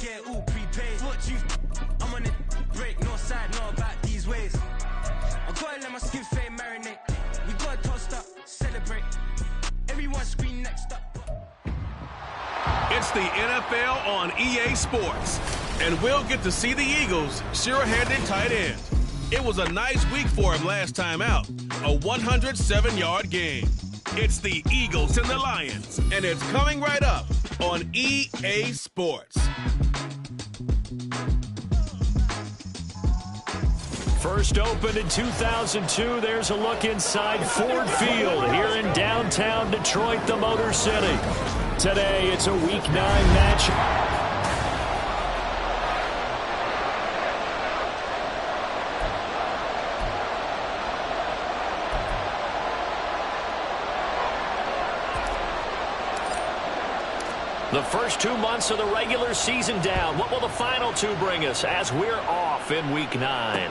get all prepaid. What you I'm on it, break, no side, no about these ways. I gotta let my skin fade marinate. We gotta toast up, celebrate. Everyone scream next up. It's the NFL on EA Sports, and we'll get to see the Eagles' sure-handed tight end. It was a nice week for him last time out, a 107-yard game. It's the Eagles and the Lions, and it's coming right up on EA Sports. First opened in 2002, there's a look inside Ford Field here in downtown Detroit, the Motor City. Today, it's a Week 9 match. The first 2 months of the regular season down. What will the final 2 bring us as we're off in Week 9?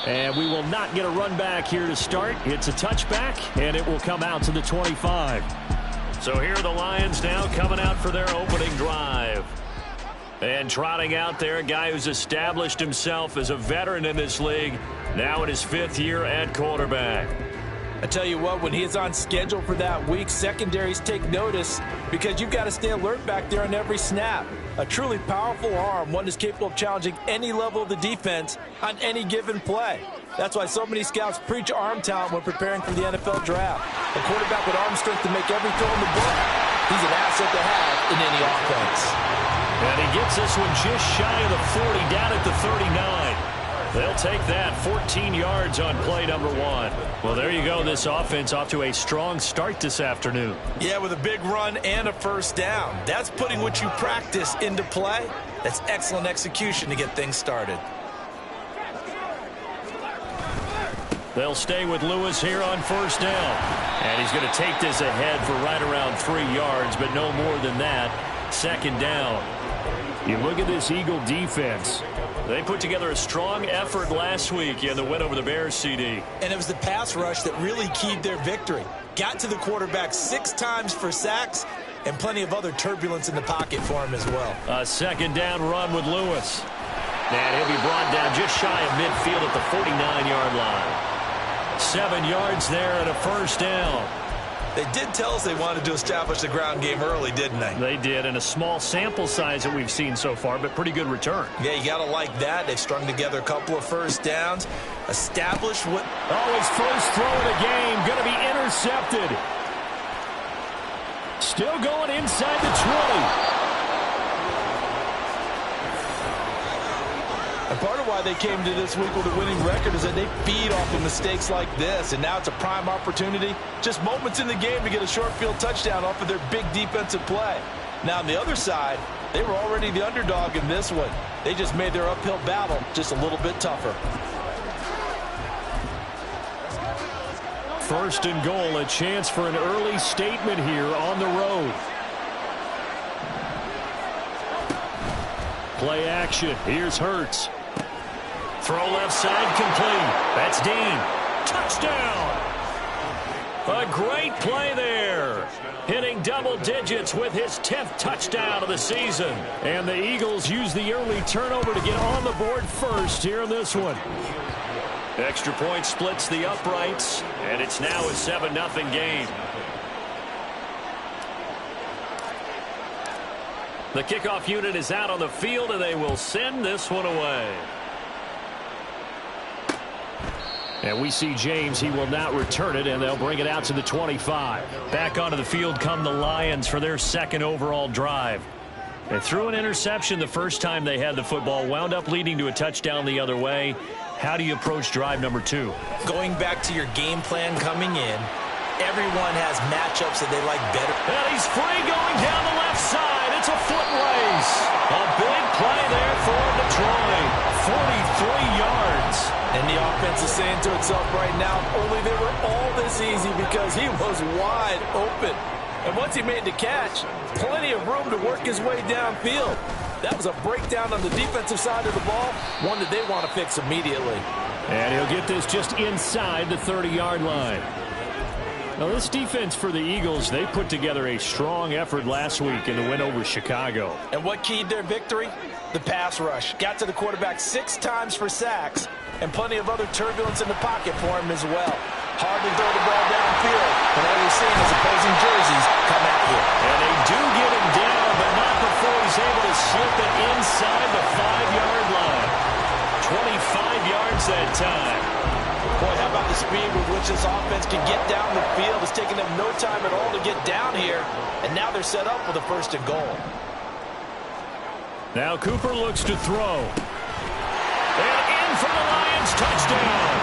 And we will not get a run back here to start. It's a touchback, and it will come out to the 25. So here are the Lions now coming out for their opening drive. And trotting out there, a guy who's established himself as a veteran in this league, now in his 5th year at quarterback. I tell you what, when he is on schedule for that week, secondaries take notice because you've got to stay alert back there on every snap. A truly powerful arm, one that's capable of challenging any level of the defense on any given play. That's why so many scouts preach arm talent when preparing for the NFL draft. A quarterback with arm strength to make every throw in the book, he's an asset to have in any offense. And he gets this one just shy of the 40, down at the 39. They'll take that 14 yards on play number 1. Well, there you go. This offense off to a strong start this afternoon. Yeah, with a big run and a first down. That's putting what you practice into play. That's excellent execution to get things started. They'll stay with Lewis here on first down. And he's going to take this ahead for right around 3 yards, but no more than that. Second down. You look at this Eagle defense. They put together a strong effort last week in the win over the Bears, CD. And it was the pass rush that really keyed their victory. Got to the quarterback 6 times for sacks and plenty of other turbulence in the pocket for him as well. A second down run with Lewis. And he'll be brought down just shy of midfield at the 49-yard line. 7 yards there and a first down. They did tell us they wanted to establish the ground game early, didn't they? They did, and a small sample size that we've seen so far, but pretty good return. Yeah, you got to like that. They've strung together a couple of first downs, established what... Oh, his first throw of the game, going to be intercepted. Still going inside the 20. And part of why they came to this week with a winning record is that they feed off of mistakes like this. And now it's a prime opportunity, just moments in the game to get a short field touchdown off of their big defensive play. Now on the other side, they were already the underdog in this one. They just made their uphill battle just a little bit tougher. First and goal, a chance for an early statement here on the road. Play action. Here's Hurts. Throw left side complete. That's Dean. Touchdown. A great play there. Hitting double digits with his 10th touchdown of the season. And the Eagles use the early turnover to get on the board first here in this one. Extra point splits the uprights, and it's now a 7-0 game. The kickoff unit is out on the field, and they will send this one away. And we see James. He will not return it, and they'll bring it out to the 25. Back onto the field come the Lions for their second overall drive. They threw an interception the first time they had the football, wound up leading to a touchdown the other way. How do you approach drive number 2? Going back to your game plan coming in, everyone has matchups that they like better. And he's free going down the left side. It's a foot race. A big play there for Detroit. 43 yards. And the offense is saying to itself right now, only they were all this easy because he was wide open. And once he made the catch, plenty of room to work his way downfield. That was a breakdown on the defensive side of the ball, one that they want to fix immediately. And he'll get this just inside the 30-yard line. Well, this defense for the Eagles, they put together a strong effort last week in the win over Chicago. And what keyed their victory? The pass rush. Got to the quarterback 6 times for sacks, and plenty of other turbulence in the pocket for him as well. Hard to throw the ball downfield, and all you're seeing is opposing jerseys come at you. And they do get him down, but not before he's able to slip it inside the 5-yard line. 25 yards that time. Boy, how about the speed with which this offense can get down the field? It's taken them no time at all to get down here, and now they're set up with a 1st and goal. Now Cooper looks to throw. And in for the Lions, touchdown.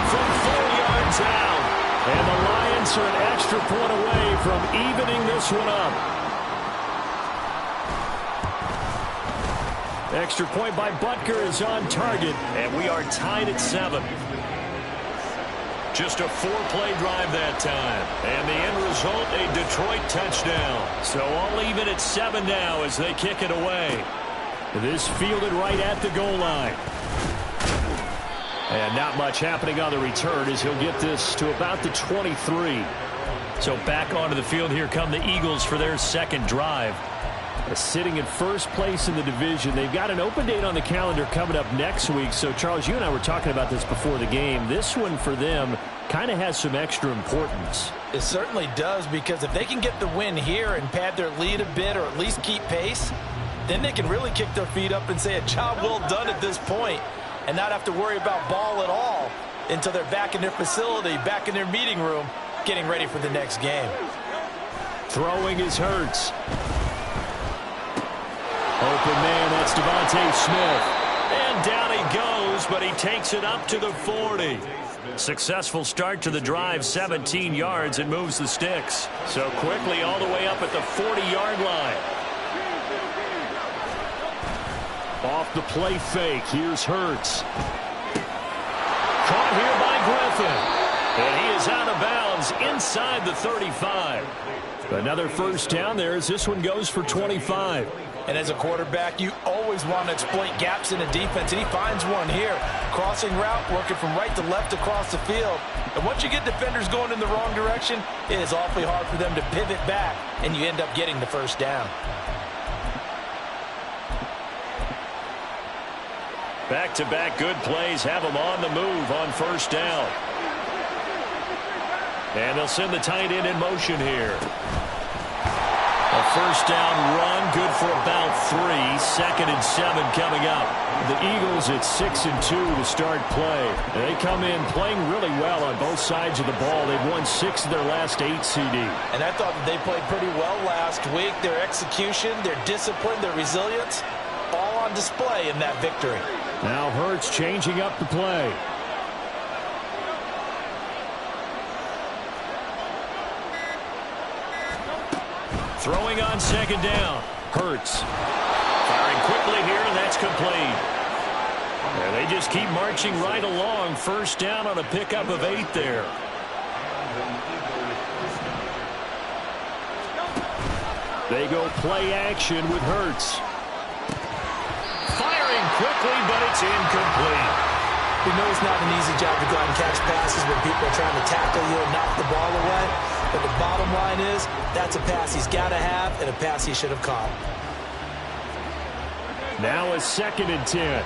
From 4 yards out. And the Lions are an extra point away from evening this one up. Extra point by Butker is on target, and we are tied at 7. Just a 4-play drive that time. And the end result, a Detroit touchdown. So all even at 7 now as they kick it away. This fielded right at the goal line. And not much happening on the return as he'll get this to about the 23. So back onto the field, here come the Eagles for their 2nd drive. Sitting in 1st place in the division. They've got an open date on the calendar coming up next week. So, Charles, you and I were talking about this before the game. This one for them kind of has some extra importance. It certainly does, because if they can get the win here and pad their lead a bit or at least keep pace, then they can really kick their feet up and say a job well done at this point and not have to worry about ball at all until they're back in their facility, back in their meeting room, getting ready for the next game. Throwing is Hurts. Open man, that's Devontae Smith. And down he goes, but he takes it up to the 40. Successful start to the drive, 17 yards, and moves the sticks. So quickly all the way up at the 40-yard line. Off the play fake, here's Hurts. Caught here by Griffin. And he is out of bounds inside the 35. Another 1st down there as this one goes for 25. And as a quarterback, you always want to exploit gaps in a defense, and he finds one here. Crossing route, working from right to left across the field. And once you get defenders going in the wrong direction, it is awfully hard for them to pivot back, and you end up getting the 1st down. Back-to-back good plays have them on the move on 1st down. And they'll send the tight end in motion here. A 1st down run, good for about 3. 2nd and 7 coming up. The Eagles at 6-2 to start play. They come in playing really well on both sides of the ball. They've won 6 of their last 8 CD. And I thought that they played pretty well last week. Their execution, their discipline, their resilience, all on display in that victory. Now Hurts changing up the play. Throwing on 2nd down. Hurts. Firing quickly here, and that's complete. And they just keep marching right along. 1st down on a pickup of 8 there. They go play action with Hurts. Firing quickly, but it's incomplete. We know it's not an easy job to go out and catch passes when people are trying to tackle you and knock the ball away. But the bottom line is, that's a pass he's got to have and a pass he should have caught. Now a 2nd and 10.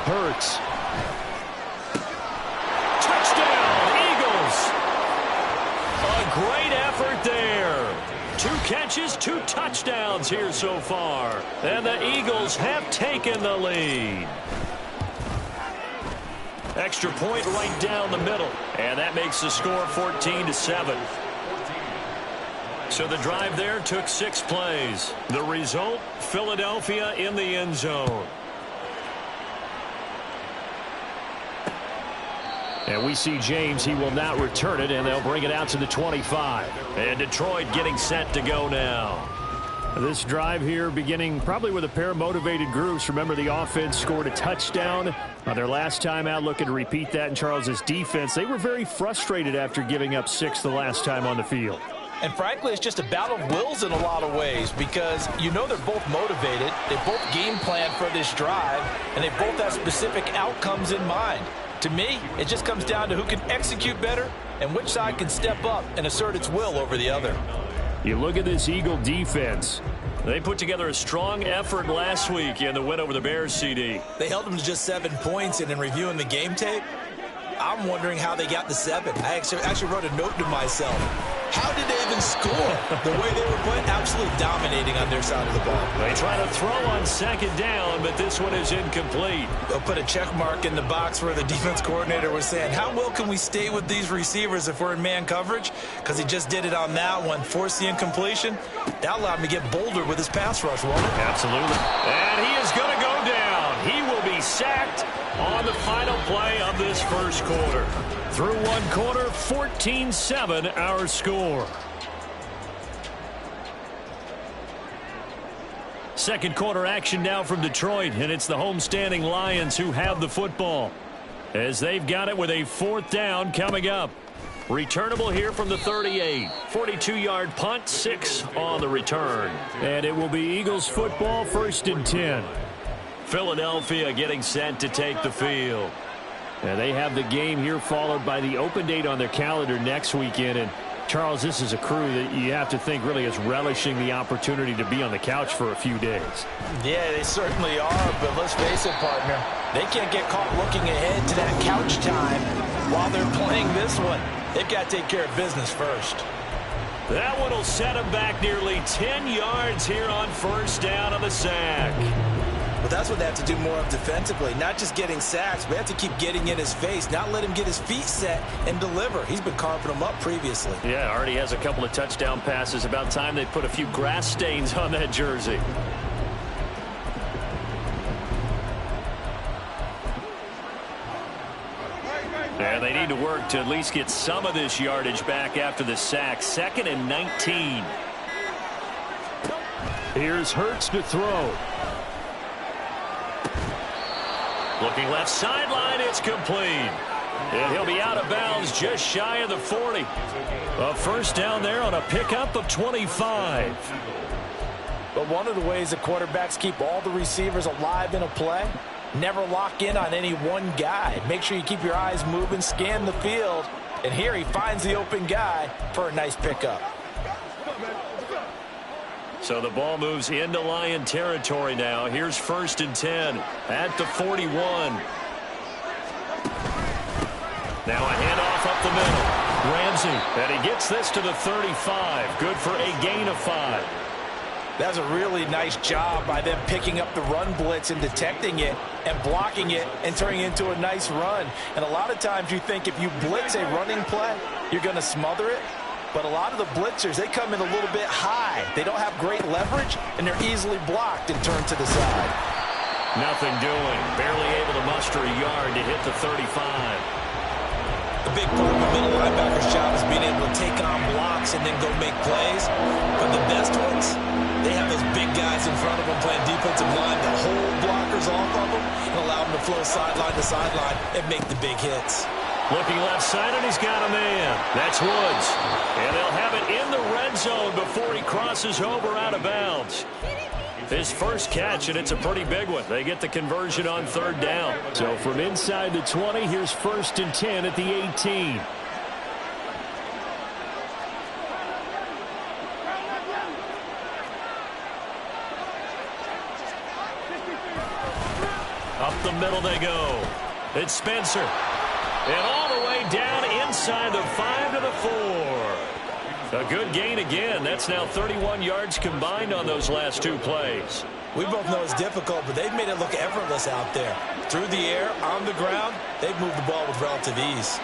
Hurts. Touchdown, Eagles. A great effort there. 2 catches, 2 touchdowns here so far. And the Eagles have taken the lead. Extra point right down the middle. And that makes the score 14-7. So the drive there took 6 plays. The result, Philadelphia in the end zone. And we see James, he will not return it, and they'll bring it out to the 25. And Detroit getting set to go now. This drive here beginning probably with a pair of motivated groups. Remember, the offense scored a touchdown on their last time out, looking to repeat that in Charles's defense. They were very frustrated after giving up 6 the last time on the field. And frankly, it's just a battle of wills in a lot of ways because you know they're both motivated. They both game plan for this drive, and they both have specific outcomes in mind. To me, it just comes down to who can execute better and which side can step up and assert its will over the other. You look at this Eagle defense. They put together a strong effort last week in the win over the Bears, CD. They held them to just 7 points, and in reviewing the game tape, I'm wondering how they got the 7. I actually wrote a note to myself. How did they even score? The way they were playing, absolutely dominating on their side of the ball. They try to throw on second down, but this one is incomplete. They'll put a check mark in the box where the defense coordinator was saying, how well can we stay with these receivers if we're in man coverage? Because he just did it on that one, forced the incompletion. That allowed him to get bolder with his pass rush, won't it? Absolutely. And he is going to go down. He will be sacked on the final play of this first quarter. Through one quarter, 14-7 our score. Second quarter action now from Detroit, and it's the homestanding Lions who have the football as they've got it with a 4th down coming up. Returnable here from the 38. 42-yard punt, 6 on the return. And it will be Eagles football, 1st and 10. Philadelphia getting set to take the field. And they have the game here followed by the open date on their calendar next weekend. And, Charles, this is a crew that you have to think really is relishing the opportunity to be on the couch for a few days. Yeah, they certainly are, but let's face it, partner. They can't get caught looking ahead to that couch time while they're playing this one. They've got to take care of business first. That one will set them back nearly 10 yards here on 1st down on the sack. But that's what they have to do more of defensively, not just getting sacks, but they have to keep getting in his face, not let him get his feet set and deliver. He's been carving them up previously. Yeah, already has a couple of touchdown passes. About time they put a few grass stains on that jersey. And they need to work to at least get some of this yardage back after the sack. 2nd and 19. Here's Hurts to throw. Looking left sideline, it's complete. And he'll be out of bounds just shy of the 40. A 1st down there on a pickup of 25. But one of the ways the quarterbacks keep all the receivers alive in a play, never lock in on any one guy. Make sure you keep your eyes moving, scan the field. And here he finds the open guy for a nice pickup. So the ball moves into Lion territory now. Here's 1st and 10 at the 41. Now a handoff up the middle. Ramsey, and he gets this to the 35. Good for a gain of 5. That's a really nice job by them picking up the run blitz and detecting it and blocking it and turning it into a nice run. And a lot of times you think if you blitz a running play, you're going to smother it. But a lot of the blitzers, they come in a little bit high. They don't have great leverage, and they're easily blocked and turned to the side. Nothing doing. Barely able to muster a yard to hit the 35. The big part of the middle linebacker's job is being able to take on blocks and then go make plays. But the best ones, they have those big guys in front of them playing defensive line that hold blockers off of them and allow them to flow sideline to sideline and make the big hits. Looking left side, and he's got a man. That's Woods. And they'll have it in the red zone before he crosses over out of bounds. His first catch, and it's a pretty big one. They get the conversion on 3rd down. So from inside the 20, here's 1st and 10 at the 18. Up the middle they go. It's Spencer. And all the way down inside the 5 to the 4. A good gain again. That's now 31 yards combined on those last 2 plays. We both know it's difficult, but they've made it look effortless out there. Through the air, on the ground, they've moved the ball with relative ease.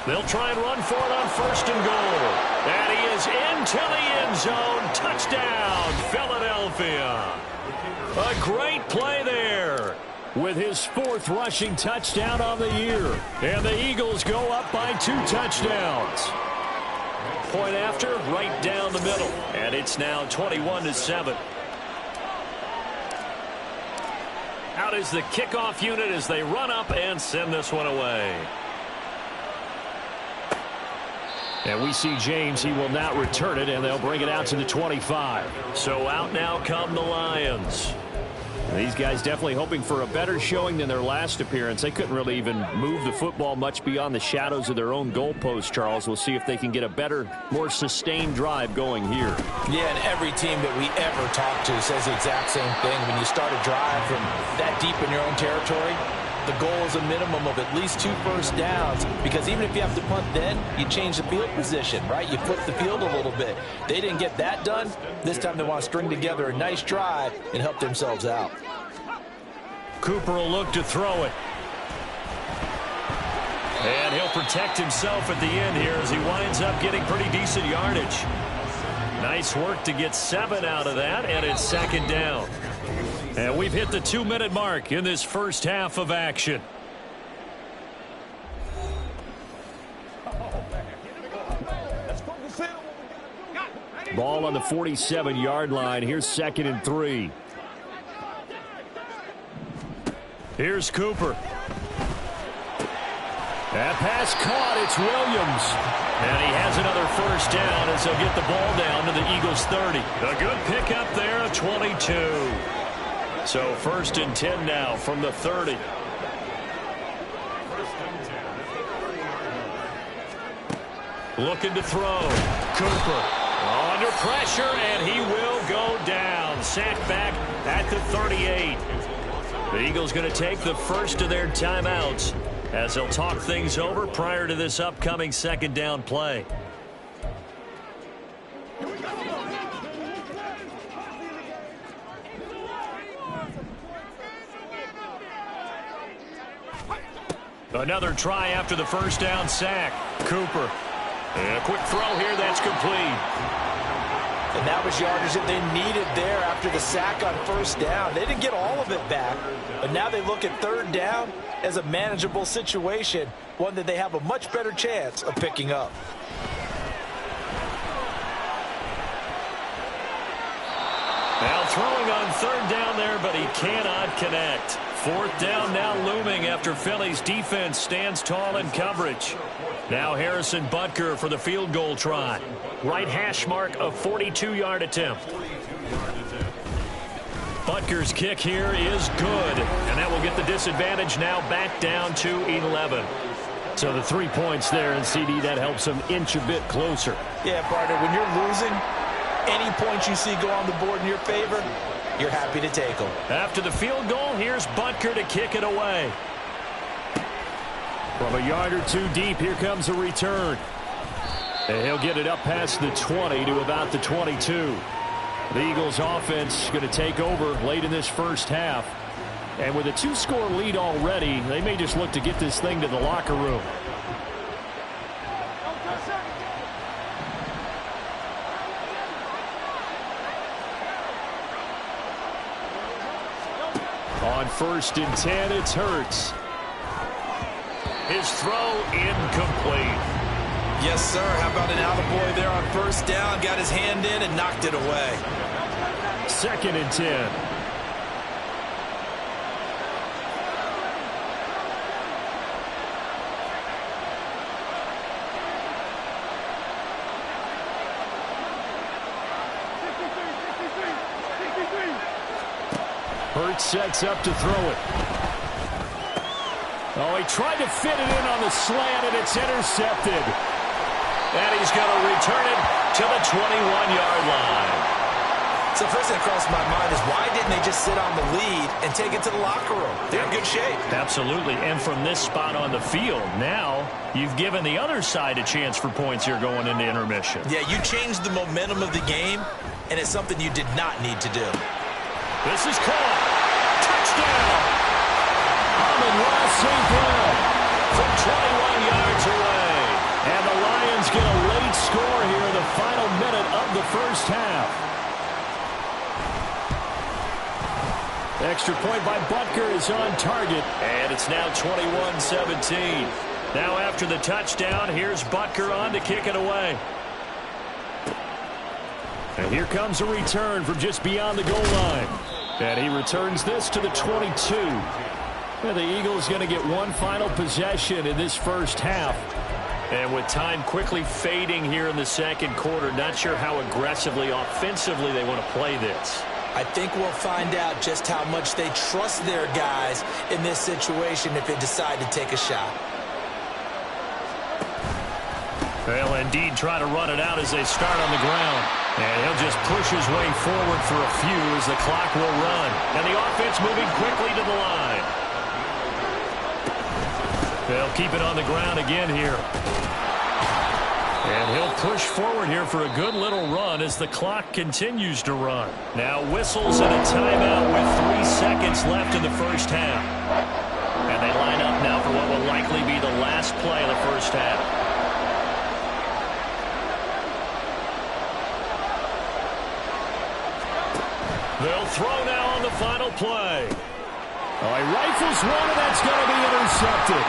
They'll try and run for it on 1st and goal. And he is into the end zone. Touchdown, Philadelphia. A great play there with his 4th rushing touchdown on the year. And the Eagles go up by 2 touchdowns. Point after, right down the middle. And it's now 21-7. Out is the kickoff unit as they run up and send this one away. And we see James. He will not return it, and they'll bring it out to the 25. So out now come the Lions. These guys definitely hoping for a better showing than their last appearance. They couldn't really even move the football much beyond the shadows of their own goalpost, Charles. We'll see if they can get a better, more sustained drive going here. Yeah, and every team that we ever talk to says the exact same thing. When you start a drive from that deep in your own territory, the goal is a minimum of at least 2 first downs, because even if you have to punt then, you change the field position, right? You flip the field a little bit. They didn't get that done. This time they want to string together a nice drive and help themselves out. Cooper will look to throw it. And he'll protect himself at the end here as he winds up getting pretty decent yardage. Nice work to get 7 out of that, and it's second down. And we've hit the 2-minute mark in this first half of action. Ball on the 47-yard line. Here's 2nd and 3. Here's Cooper. That pass caught. It's Williams. And he has another first down as they'll get the ball down to the Eagles' 30. A good pickup there of 22. So 1st and 10 now from the 30. Looking to throw. Cooper under pressure, and he will go down. Sacked back at the 38. The Eagles going to take the first of their timeouts as they'll talk things over prior to this upcoming second down play. Another try after the first down sack. Cooper. And a quick throw here that's complete. And that was yardage that they needed there after the sack on first down. They didn't get all of it back, but now they look at 3rd down as a manageable situation, one that they have a much better chance of picking up. Now throwing on 3rd down there, but he cannot connect. 4th down now looming after Philly's defense stands tall in coverage. Now Harrison Butker for the field goal try. Right hash mark, a 42-yard attempt. Butker's kick here is good, and that will get the disadvantage now back down to 11. So the 3 points there, and CD, that helps them inch a bit closer. Yeah, partner, when you're losing, any points you see go on the board in your favor, you're happy to take them. After the field goal, here's Butker to kick it away. From a yard or 2 deep, here comes a return. And he'll get it up past the 20 to about the 22. The Eagles offense going to take over late in this first half. And with a 2-score lead already, they may just look to get this thing to the locker room. On 1st and 10, it's Hurts. His throw incomplete. Yes, sir. How about an attaboy there on 1st down? Got his hand in and knocked it away. 2nd and 10. Hurts sets up to throw it. Oh, he tried to fit it in on the slant, and it's intercepted. And he's going to return it to the 21-yard line. So first thing that crossed my mind is why didn't they just sit on the lead and take it to the locker room? They're in good shape. Absolutely. And from this spot on the field, now you've given the other side a chance for points here going into intermission. Yeah, you changed the momentum of the game, and it's something you did not need to do. This is caught. Touchdown. Amon-Ra St. Brown from 21 yards away. And the Lions get a late score here in the final minute of the first half. Extra point by Butker is on target. And it's now 21-17. Now after the touchdown, here's Butker on to kick it away. And here comes a return from just beyond the goal line. And he returns this to the 22. And the Eagles going to get one final possession in this first half. And with time quickly fading here in the second quarter, not sure how aggressively, offensively they want to play this. I think we'll find out just how much they trust their guys in this situation if they decide to take a shot. They'll indeed try to run it out as they start on the ground. And he'll just push his way forward for a few as the clock will run. And the offense moving quickly to the line. They'll keep it on the ground again here. And he'll push forward here for a good little run as the clock continues to run. Now whistles and a timeout with 3 seconds left in the first half. And they line up now for what will likely be the last play of the first half. They'll throw now on the final play. Oh, he rifles one, and that's going to be intercepted.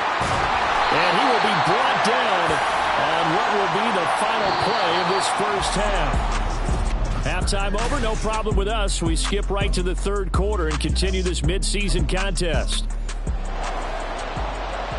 And he will be brought down on what will be the final play of this first half. Halftime over, no problem with us. We skip right to the third quarter and continue this midseason contest.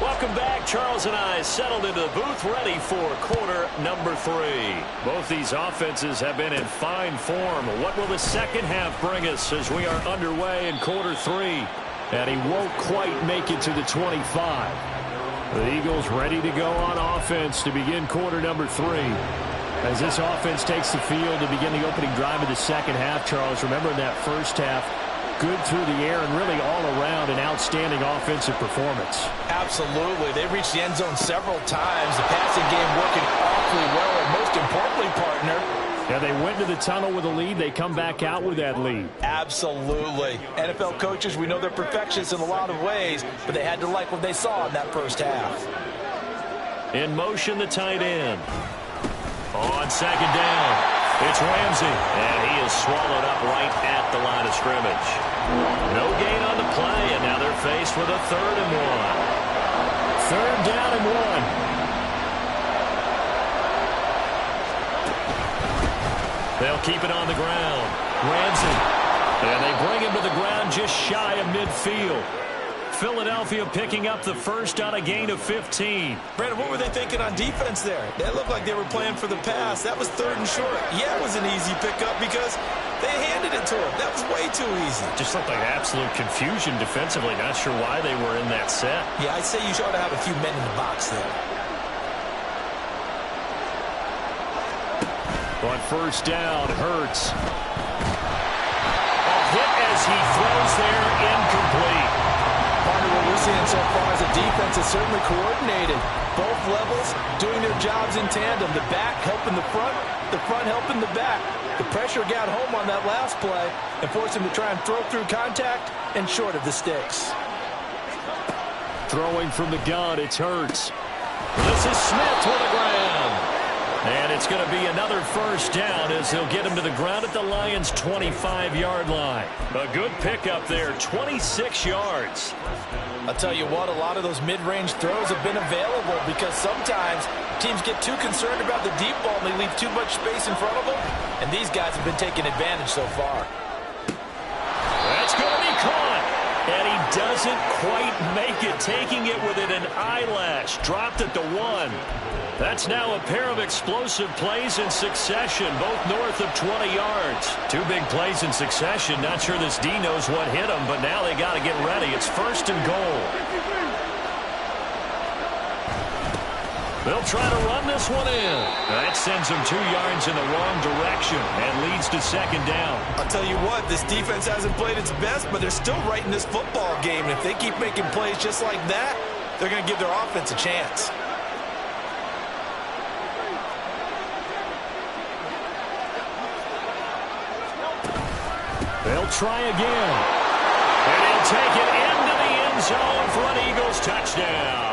Welcome back. Charles and I settled into the booth ready for quarter number 3. Both these offenses have been in fine form. What will the second half bring us as we are underway in quarter 3? And he won't quite make it to the 25. The Eagles ready to go on offense to begin quarter number 3. As this offense takes the field to begin the opening drive of the second half, Charles, remember in that first half, good through the air and really all around an outstanding offensive performance. Absolutely. They reached the end zone several times. The passing game working awfully well. And most importantly, partner, yeah, they went to the tunnel with a lead. They come back out with that lead. Absolutely. NFL coaches, we know they're perfectionists in a lot of ways, but they had to like what they saw in that first half. In motion, the tight end. On second down, it's Ramsey, and he is swallowed up right at the line of scrimmage. No gain on the play, and now they're faced with a 3rd and 1. Third down and 1. They'll keep it on the ground. Ramsey. And they bring him to the ground just shy of midfield. Philadelphia picking up the first on a gain of 15. Brandon, what were they thinking on defense there? They looked like they were playing for the pass. That was 3rd and short. Yeah, it was an easy pickup because they handed it to him. That was way too easy. Just looked like absolute confusion defensively. Not sure why they were in that set. Yeah, I'd say you ought to have a few men in the box there. On first down, Hurts. A hit as he throws there, incomplete. Partner, what we're seeing so far as a defense is certainly coordinated. Both levels doing their jobs in tandem. The back helping the front helping the back. The pressure got home on that last play and forced him to try and throw through contact and short of the sticks. Throwing from the gun, it's Hurts. This is Smith to the ground. And it's going to be another first down as he'll get him to the ground at the Lions' 25-yard line. A good pickup there, 26 yards. I'll tell you what, a lot of those mid-range throws have been available because sometimes teams get too concerned about the deep ball and they leave too much space in front of them. And these guys have been taking advantage so far. That's going to be caught. And he doesn't quite make it, taking it within an eyelash. Dropped at the 1. That's now a pair of explosive plays in succession, both north of 20 yards. 2 big plays in succession. Not sure this D knows what hit him, but now they got to get ready. It's 1st and goal. They'll try to run this one in. That sends them 2 yards in the wrong direction and leads to second down. I'll tell you what, this defense hasn't played its best, but they're still right in this football game. And if they keep making plays just like that, they're going to give their offense a chance. They'll try again. And he'll take it into the end zone for an Eagles touchdown.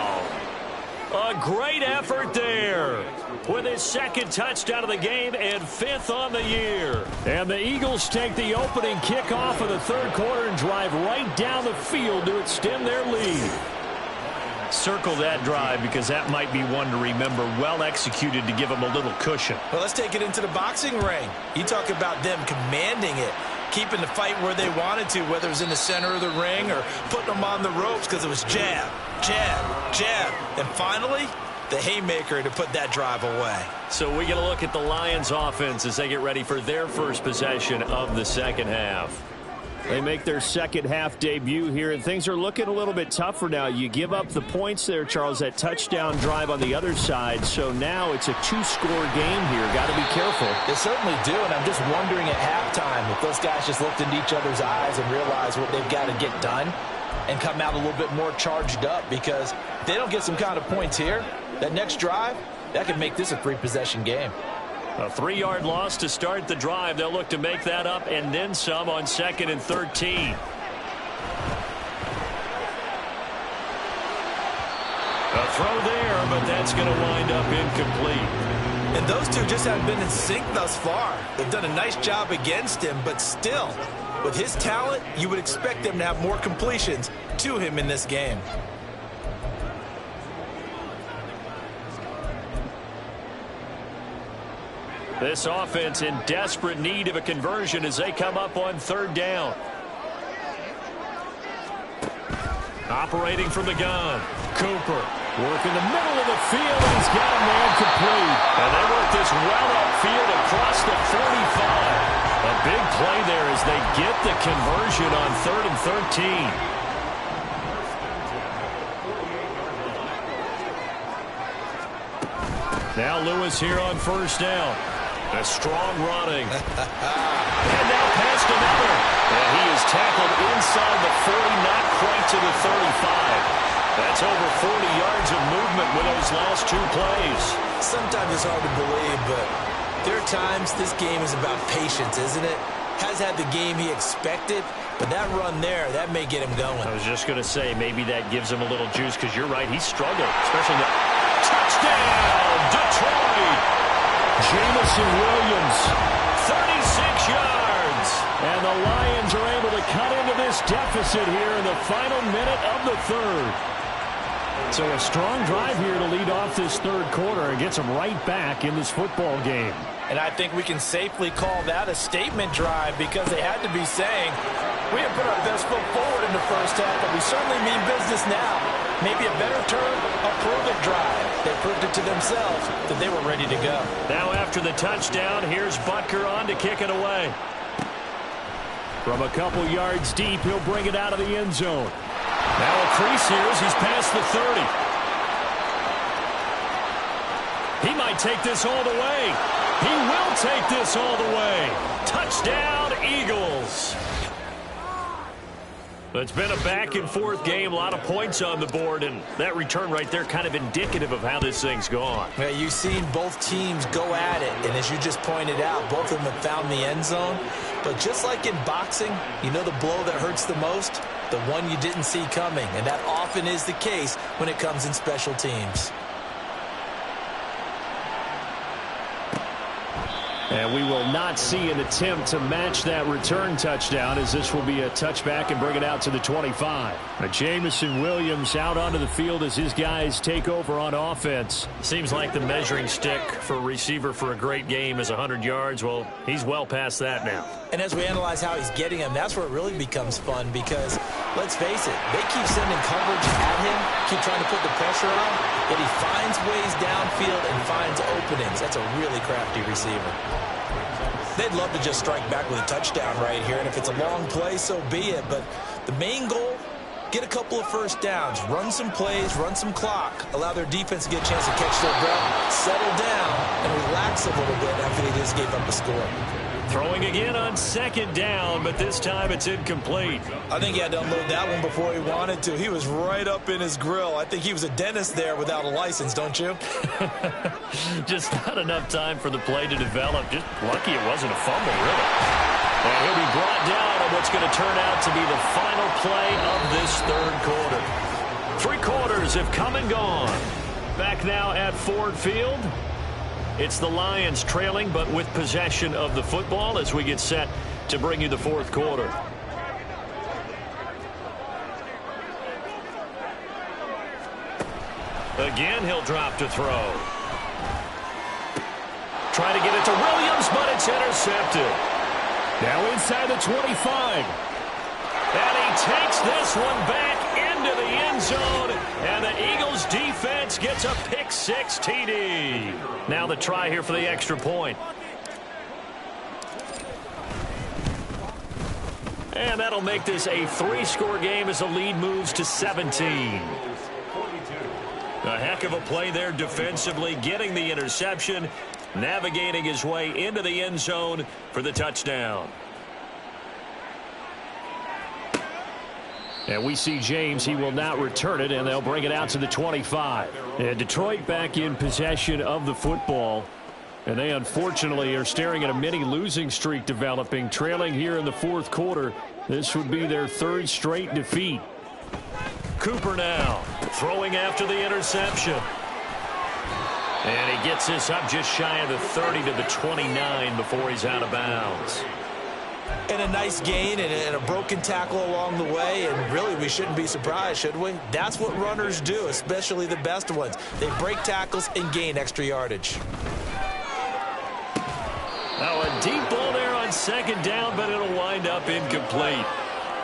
A great effort there with his 2nd touchdown of the game and 5th on the year. And the Eagles take the opening kickoff of the 3rd quarter and drive right down the field to extend their lead. Circle that drive because that might be one to remember. Well executed to give them a little cushion. Well, let's take it into the boxing ring. You talk about them commanding it. keeping the fight where they wanted to, whether it was in the center of the ring or putting them on the ropes because it was jab, jab, jab. And finally, the haymaker to put that drive away. So we get a look at the Lions offense as they get ready for their first possession of the second half. They make their second half debut here, and things are looking a little bit tougher now. You give up the points there, Charles, that touchdown drive on the other side. So now it's a two-score game here. Got to be careful. They certainly do, and I'm just wondering at halftime if those guys just looked into each other's eyes and realized what they've got to get done and come out a little bit more charged up, because if they don't get some kind of points here, that next drive, that could make this a three-possession game. A 3-yard loss to start the drive. They'll look to make that up and then some on 2nd and 13. A throw there, but that's going to wind up incomplete. And those two just haven't been in sync thus far. They've done a nice job against him, but still, with his talent, you would expect them to have more completions to him in this game. This offense in desperate need of a conversion as they come up on 3rd down. Operating from the gun, Cooper working the middle of the field, and he's got a man complete. And they work this well upfield across the 45. A big play there as they get the conversion on 3rd and 13. Now Lewis here on 1st down. A strong running. And now past another. And he is tackled inside the 40, not quite to the 35. That's over 40 yards of movement with those last 2 plays. Sometimes it's hard to believe, but there are times this game is about patience, isn't it? Has had the game he expected, but that run there, that may get him going. I was just going to say, maybe that gives him a little juice, because you're right, he struggled, especially the touchdown, Detroit! Jameson Williams, 36 yards. And the Lions are able to cut into this deficit here in the final minute of the 3rd. So a strong drive here to lead off this 3rd quarter and gets them right back in this football game. And I think we can safely call that a statement drive, because they had to be saying, we have put our best foot forward in the first half, but we certainly mean business now. Maybe a better term, a prove-it drive. They proved it to themselves that they were ready to go. Now after the touchdown, here's Butker on to kick it away. From a couple yards deep, he'll bring it out of the end zone. Now a crease here as he's past the 30. He might take this all the way. He will take this all the way. Touchdown, Eagles. It's been a back-and-forth game, a lot of points on the board, and that return right there kind of indicative of how this thing's gone. Yeah, you've seen both teams go at it, and as you just pointed out, both of them have found the end zone. But just like in boxing, you know the blow that hurts the most? The one you didn't see coming, and that often is the case when it comes in special teams. And we will not see an attempt to match that return touchdown, as this will be a touchback and bring it out to the 25. Jameson Williams out onto the field as his guys take over on offense. Seems like the measuring stick for a receiver for a great game is 100 yards. Well, he's well past that now. And as we analyze how he's getting them, that's where it really becomes fun, because, let's face it, they keep sending coverage at him, keep trying to put the pressure on, but he finds ways downfield and finds openings. That's a really crafty receiver. They'd love to just strike back with a touchdown right here, and if it's a long play, so be it. But the main goal, get a couple of first downs, run some plays, run some clock, allow their defense to get a chance to catch their breath, settle down, and relax a little bit after they just gave up a score. Throwing again on 2nd down, but this time it's incomplete. I think he had to unload that one before he wanted to. He was right up in his grill. I think he was a dentist there without a license, don't you? Just not enough time for the play to develop. Just lucky it wasn't a fumble, really. And he'll be brought down on what's going to turn out to be the final play of this 3rd quarter. 3 quarters have come and gone. Back now at Ford Field. It's the Lions trailing, but with possession of the football as we get set to bring you the 4th quarter. Again, he'll drop to throw. Try to get it to Williams, but it's intercepted. Now inside the 25. And he takes this one back into the end zone. And the Eagles defense gets a pick-6 TD. Now the try here for the extra point. And that'll make this a 3-score game as the lead moves to 17. A heck of a play there defensively, getting the interception, navigating his way into the end zone for the touchdown. And we see James. He will not return it, and they'll bring it out to the 25. And Detroit back in possession of the football. And they unfortunately are staring at a mini losing streak developing, trailing here in the fourth quarter. This would be their 3rd straight defeat. Cooper now throwing after the interception. And he gets this up just shy of the 30 to the 29 before he's out of bounds. And a nice gain and a broken tackle along the way, and really we shouldn't be surprised, should we? That's what runners do, especially the best ones. They break tackles and gain extra yardage. Now a deep ball there on 2nd down, but it'll wind up incomplete.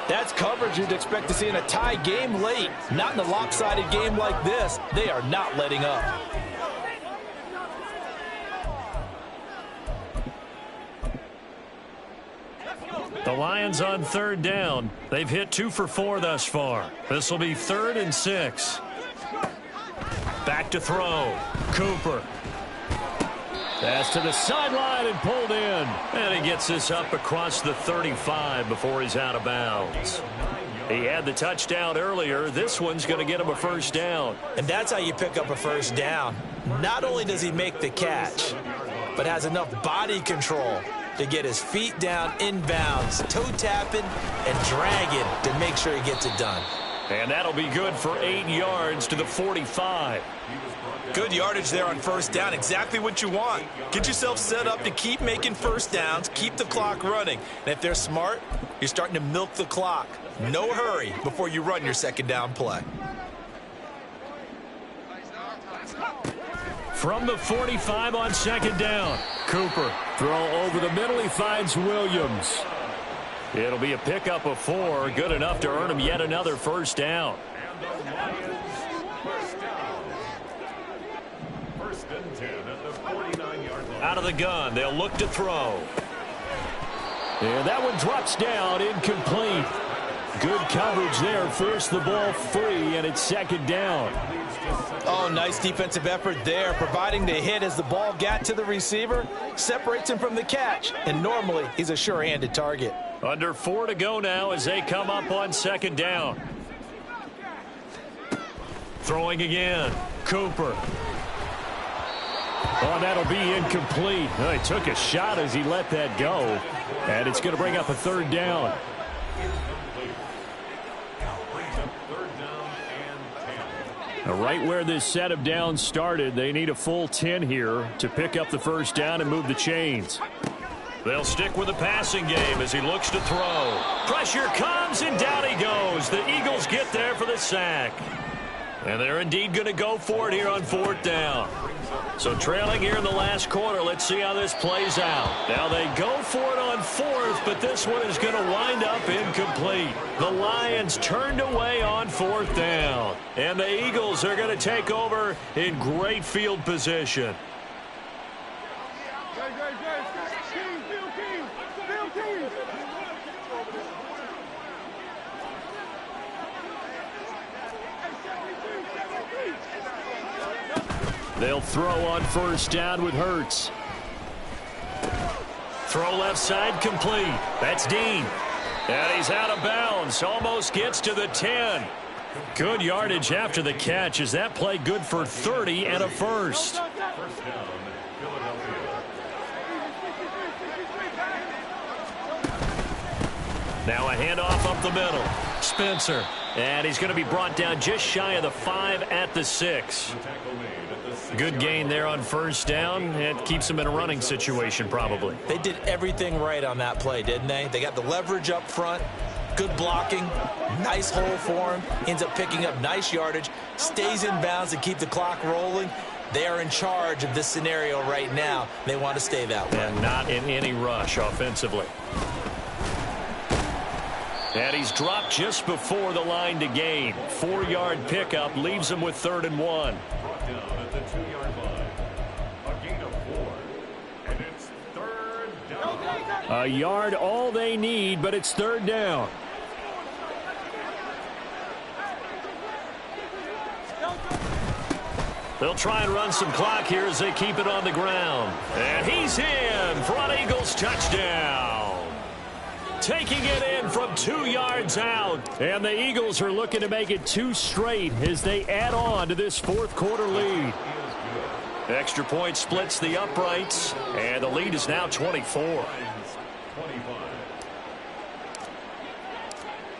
That's coverage you'd expect to see in a tie game late. Not in a lopsided game like this. They are not letting up. The Lions on 3rd down. They've hit 2 for 4 thus far. This will be 3rd and 6. Back to throw. Cooper. That's to the sideline and pulled in. And he gets this up across the 35 before he's out of bounds. He had the touchdown earlier. This one's going to get him a 1st down. And that's how you pick up a 1st down. Not only does he make the catch, but has enough body control to get his feet down inbounds, toe tapping and dragging to make sure he gets it done. And that'll be good for 8 yards to the 45. Good yardage there on 1st down. Exactly what you want. Get yourself set up to keep making 1st downs, keep the clock running. And if they're smart, you're starting to milk the clock. No hurry before you run your 2nd down play. From the 45 on 2nd down. Cooper, throw over the middle. He finds Williams. It'll be a pickup of 4. Good enough to earn him yet another 1st down. Out of the gun, they'll look to throw. And that one drops down, incomplete. Good coverage there, forced the ball free, and it's 2nd down. Oh, nice defensive effort there, providing the hit as the ball got to the receiver, separates him from the catch, and normally he's a sure-handed target. Under 4 to go now as they come up on 2nd down. Throwing again, Cooper. Oh, that'll be incomplete. Oh, he took a shot as he let that go. And it's going to bring up a 3rd down. Now, right where this set of downs started, they need a full 10 here to pick up the 1st down and move the chains. They'll stick with the passing game as he looks to throw. Pressure comes, and down he goes. The Eagles get there for the sack. And they're indeed going to go for it here on 4th down. So trailing here in the last quarter, let's see how this plays out. Now they go for it on 4th, but this one is going to wind up incomplete. The Lions turned away on 4th down. And the Eagles are going to take over in great field position. They'll throw on 1st down with Hurts. Throw left side complete. That's Dean. And he's out of bounds. Almost gets to the 10. Good yardage after the catch. Is that play good for 30 and a 1st? Now a handoff up the middle. Spencer. And he's going to be brought down just shy of the 5 at the 6. Good gain there on 1st down. It keeps them in a running situation probably. They did everything right on that play, didn't they? They got the leverage up front, good blocking, nice hole for him, ends up picking up nice yardage, stays in bounds to keep the clock rolling. They are in charge of this scenario right now. They want to stay that way. And not in any rush offensively. And he's dropped just before the line to gain. 4-yard pickup leaves him with 3rd and 1. Brought down at the 2-yard line. A gain of 4. And it's 3rd down. A yard all they need, but it's 3rd down. They'll try and run some clock here as they keep it on the ground. And he's in for an Eagles touchdown. Taking it in from 2 yards out. And the Eagles are looking to make it 2 straight as they add on to this 4th quarter lead. Extra point splits the uprights, and the lead is now 24.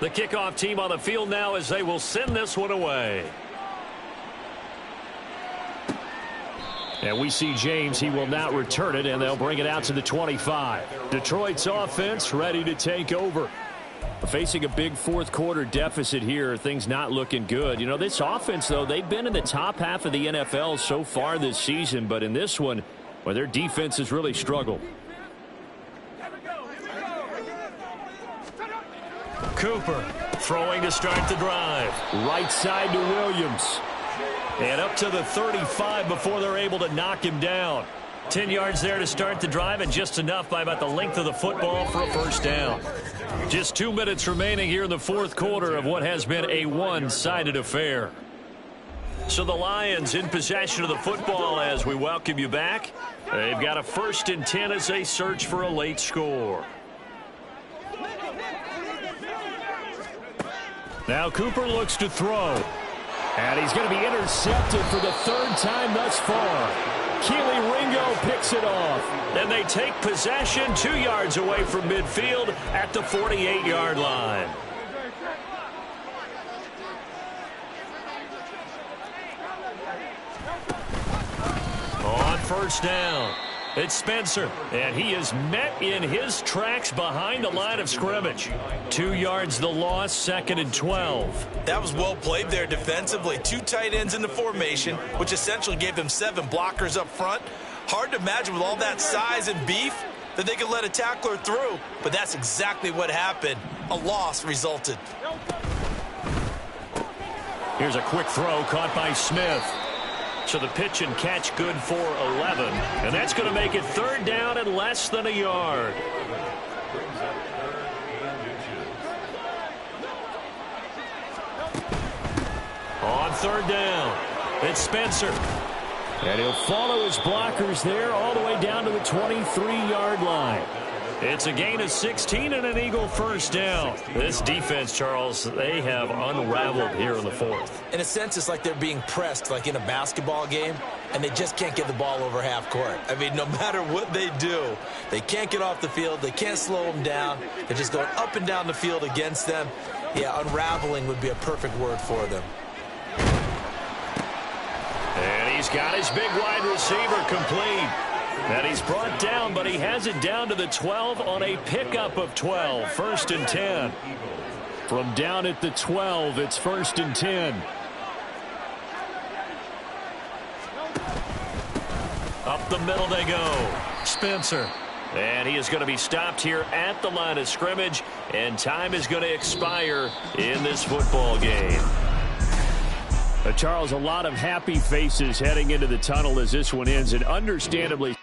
The kickoff team on the field now as they will send this one away. And we see James. He will not return it, and they'll bring it out to the 25. Detroit's offense ready to take over. Facing a big 4th quarter deficit here, things not looking good. You know, this offense, though, they've been in the top half of the NFL so far this season, but in this one, well, their defense has really struggled. Cooper throwing to start the drive. Right side to Williams. And up to the 35 before they're able to knock him down. 10 yards there to start the drive, and just enough by about the length of the football for a 1st down. Just 2 minutes remaining here in the 4th quarter of what has been a one-sided affair. So the Lions in possession of the football as we welcome you back. They've got a 1st and 10 as they search for a late score. Now Cooper looks to throw. And he's going to be intercepted for the 3rd time thus far. Keely Ringo picks it off. And they take possession 2 yards away from midfield at the 48-yard line. On 1st down, it's Spencer. And he is met in his tracks behind the line of scrimmage. 2 yards the loss, 2nd and 12. That was well played there defensively. 2 tight ends in the formation, which essentially gave them 7 blockers up front. Hard to imagine with all that size and beef that they could let a tackler through, but that's exactly what happened. A loss resulted. Here's a quick throw caught by Smith. So the pitch and catch good for 11, and that's going to make it 3rd down and less than a yard. On 3rd down, it's Spencer. And he'll follow his blockers there all the way down to the 23-yard line. It's a gain of 16 and an Eagle 1st down. This defense, Charles, they have unraveled here in the 4th. In a sense, it's like they're being pressed like in a basketball game, and they just can't get the ball over half court. I mean, no matter what they do, they can't get off the field. They can't slow them down. They're just going up and down the field against them. Yeah, unraveling would be a perfect word for them. And he's got his big wide receiver complete. And he's brought down, but he has it down to the 12 on a pickup of 12. 1st and 10. From down at the 12, it's 1st and 10. Up the middle they go. Spencer. And he is going to be stopped here at the line of scrimmage, and time is going to expire in this football game. Charles, a lot of happy faces heading into the tunnel as this one ends, and understandably